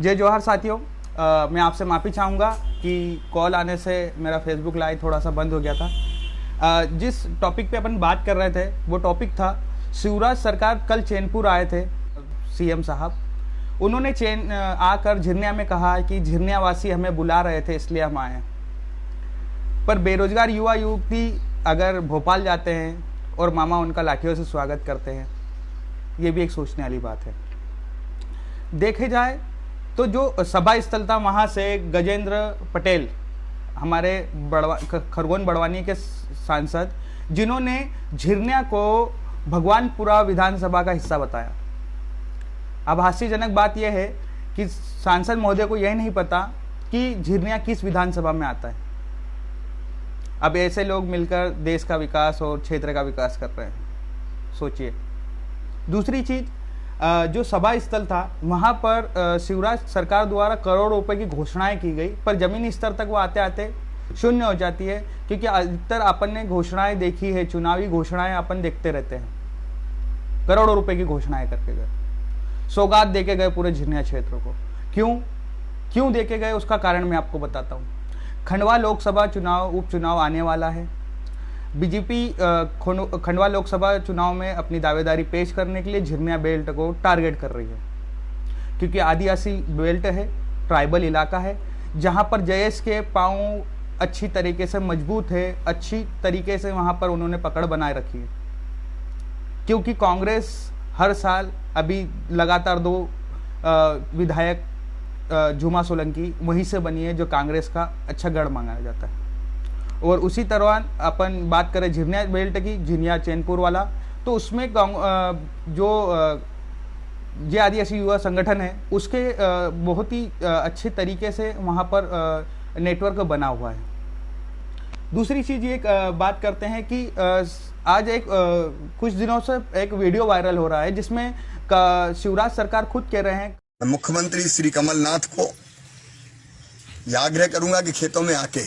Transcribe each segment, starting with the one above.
जय जोहार साथियों। मैं आपसे माफ़ी चाहूँगा कि कॉल आने से मेरा फेसबुक लाइव थोड़ा सा बंद हो गया था। जिस टॉपिक पे अपन बात कर रहे थे वो टॉपिक था शिवराज सरकार कल चैनपुर आए थे। सीएम साहब उन्होंने आकर झिरनिया में कहा कि झिरनियावासी हमें बुला रहे थे इसलिए हम आए। पर बेरोजगार युवा युवती अगर भोपाल जाते हैं और मामा उनका लाठियों से स्वागत करते हैं, ये भी एक सोचने वाली बात है। देखे जाए तो जो सभा स्थल था वहाँ से गजेंद्र पटेल, हमारे खरगोन बड़वानी के सांसद, जिन्होंने झिरनिया को भगवानपुरा विधानसभा का हिस्सा बताया। अब हास्यजनक बात यह है कि सांसद महोदय को यह नहीं पता कि झिरनिया किस विधानसभा में आता है। अब ऐसे लोग मिलकर देश का विकास और क्षेत्र का विकास कर रहे हैं, सोचिए। दूसरी चीज, जो सभा स्थल था वहाँ पर शिवराज सरकार द्वारा करोड़ रुपए की घोषणाएं की गई, पर जमीनी स्तर तक वो आते आते शून्य हो जाती है, क्योंकि अधिकतर अपन ने घोषणाएं देखी है, चुनावी घोषणाएं अपन देखते रहते हैं। करोड़ों रुपए की घोषणाएं करके गए, सौगात देके गए पूरे झिरनिया क्षेत्र को। क्यों देके गए उसका कारण मैं आपको बताता हूँ। खंडवा लोकसभा चुनाव उपचुनाव आने वाला है। बीजेपी खंडवा लोकसभा चुनाव में अपनी दावेदारी पेश करने के लिए झिरनिया बेल्ट को टारगेट कर रही है, क्योंकि आदिवासी बेल्ट है, ट्राइबल इलाका है, जहां पर जयेश के पांव अच्छी तरीके से मजबूत है, अच्छी तरीके से वहां पर उन्होंने पकड़ बनाए रखी है। क्योंकि कांग्रेस हर साल अभी लगातार 2 विधायक झूमा सोलंकी वहीं से बनी है, जो कांग्रेस का अच्छा गढ़ माना जाता है। और उसी तरह अपन बात करें झिरनिया बेल्ट की, झिरनिया चैनपुर वाला, तो उसमें जो जे आदिवासी युवा संगठन है उसके बहुत ही अच्छे तरीके से वहाँ पर नेटवर्क बना हुआ है। दूसरी चीज़ ये बात करते हैं कि आज कुछ दिनों से एक वीडियो वायरल हो रहा है जिसमें शिवराज सरकार खुद कह रहे हैं। मुख्यमंत्री श्री कमलनाथ को यह आग्रह करूंगा कि खेतों में आके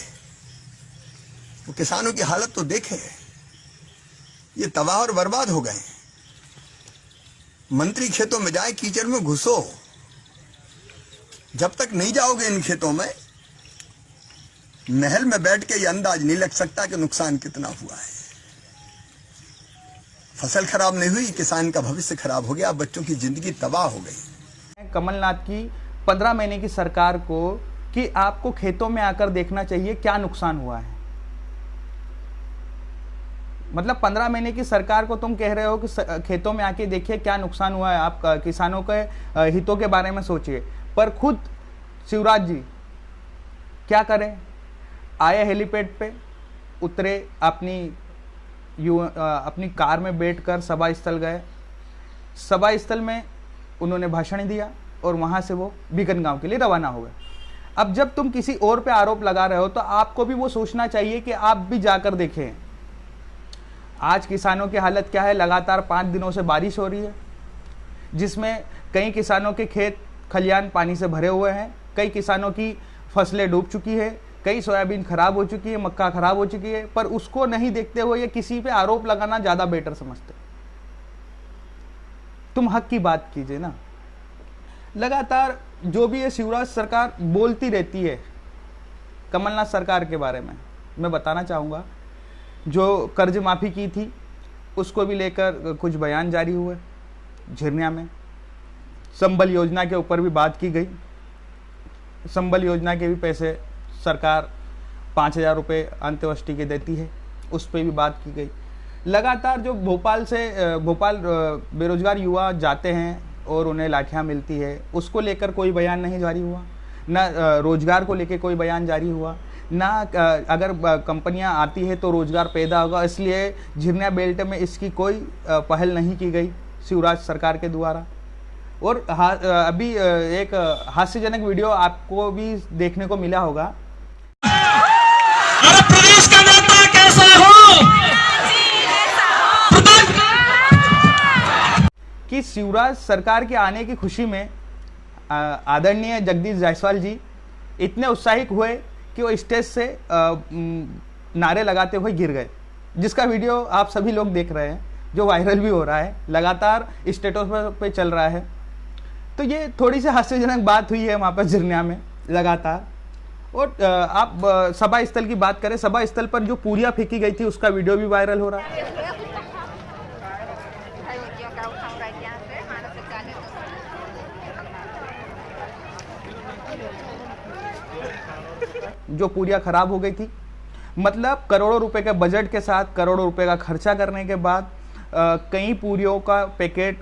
वो किसानों की हालत तो देखे, ये तबाह और बर्बाद हो गए। मंत्री खेतों में जाए, कीचड़ में घुसो, जब तक नहीं जाओगे इन खेतों में, महल में बैठ के ये अंदाज नहीं लग सकता कि नुकसान कितना हुआ है। फसल खराब नहीं हुई, किसान का भविष्य खराब हो गया, बच्चों की जिंदगी तबाह हो गई। कमलनाथ की 15 महीने की सरकार को कि आपको खेतों में आकर देखना चाहिए क्या नुकसान हुआ है। मतलब 15 महीने की सरकार को तुम कह रहे हो कि खेतों में आके देखिए क्या नुकसान हुआ है, आप किसानों के हितों के बारे में सोचिए। पर खुद शिवराज जी क्या करें, आए हेलीपैड पे, उतरे, अपनी कार में बैठकर सभा स्थल गए। सभा स्थल में उन्होंने भाषण दिया और वहां से वो बीकन गांव के लिए रवाना हो गए। अब जब तुम किसी और पे आरोप लगा रहे हो तो आपको भी वो सोचना चाहिए कि आप भी जाकर देखें आज किसानों की हालत क्या है। लगातार 5 दिनों से बारिश हो रही है, जिसमें कई किसानों के खेत खलियान पानी से भरे हुए हैं, कई किसानों की फसलें डूब चुकी है, कई सोयाबीन खराब हो चुकी है, मक्का खराब हो चुकी है। पर उसको नहीं देखते हुए ये किसी पे आरोप लगाना ज्यादा बेटर समझते। तुम हक की बात कीजिए ना। लगातार जो भी ये शिवराज सरकार बोलती रहती है कमलनाथ सरकार के बारे में, मैं बताना चाहूँगा, जो कर्ज माफ़ी की थी उसको भी लेकर कुछ बयान जारी हुए। झिरनिया में संबल योजना के ऊपर भी बात की गई। संबल योजना के भी पैसे सरकार 5,000 रुपये अंत्येष्टि के देती है, उस पर भी बात की गई। लगातार जो भोपाल बेरोजगार युवा जाते हैं और उन्हें लाठियाँ मिलती है, उसको लेकर कोई बयान नहीं जारी हुआ, ना रोजगार को लेकर कोई बयान जारी हुआ, ना अगर कंपनियां आती है तो रोजगार पैदा होगा, इसलिए झिरनिया बेल्ट में इसकी कोई पहल नहीं की गई शिवराज सरकार के द्वारा। और अभी एक हास्यजनक वीडियो आपको भी देखने को मिला होगा। अरे प्रदेश का नेता कैसा हो कि शिवराज सरकार के आने की खुशी में आदरणीय जगदीश जायसवाल जी इतने उत्साहित हुए कि वो स्टेज से नारे लगाते हुए गिर गए, जिसका वीडियो आप सभी लोग देख रहे हैं, जो वायरल भी हो रहा है, लगातार स्टेटस पे चल रहा है। तो ये थोड़ी सी हास्यजनक बात हुई है वहाँ पर झिरनिया में लगातार। और आप सभा स्थल की बात करें, सभा स्थल पर जो पूरियाँ फेंकी गई थी उसका वीडियो भी वायरल हो रहा है। जो पूरियाँ खराब हो गई थी, मतलब करोड़ों रुपए के बजट के साथ करोड़ों रुपए का खर्चा करने के बाद कई पूरियों का पैकेट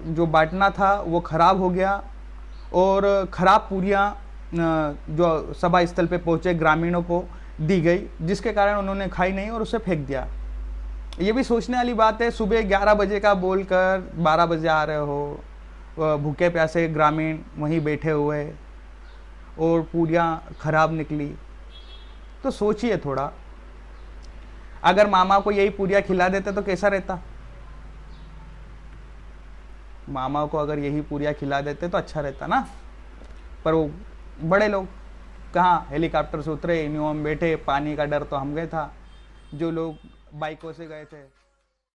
जो बांटना था वो खराब हो गया, और खराब पूरियाँ जो सभा स्थल पे पहुंचे ग्रामीणों को दी गई, जिसके कारण उन्होंने खाई नहीं और उसे फेंक दिया। ये भी सोचने वाली बात है, सुबह 11 बजे का बोलकर 12 बजे आ रहे हो, भूखे प्यासे ग्रामीण वहीं बैठे हुए और पूरियाँ खराब निकली। तो सोचिए थोड़ा, अगर मामा को यही पूरियाँ खिला देते तो कैसा रहता? मामा को अगर यही पूरियाँ खिला देते तो अच्छा रहता ना। पर वो बड़े लोग कहाँ हेलीकॉप्टर से उतरे, इन्हों में बैठे, पानी का डर तो हम गए था, जो लोग बाइकों से गए थे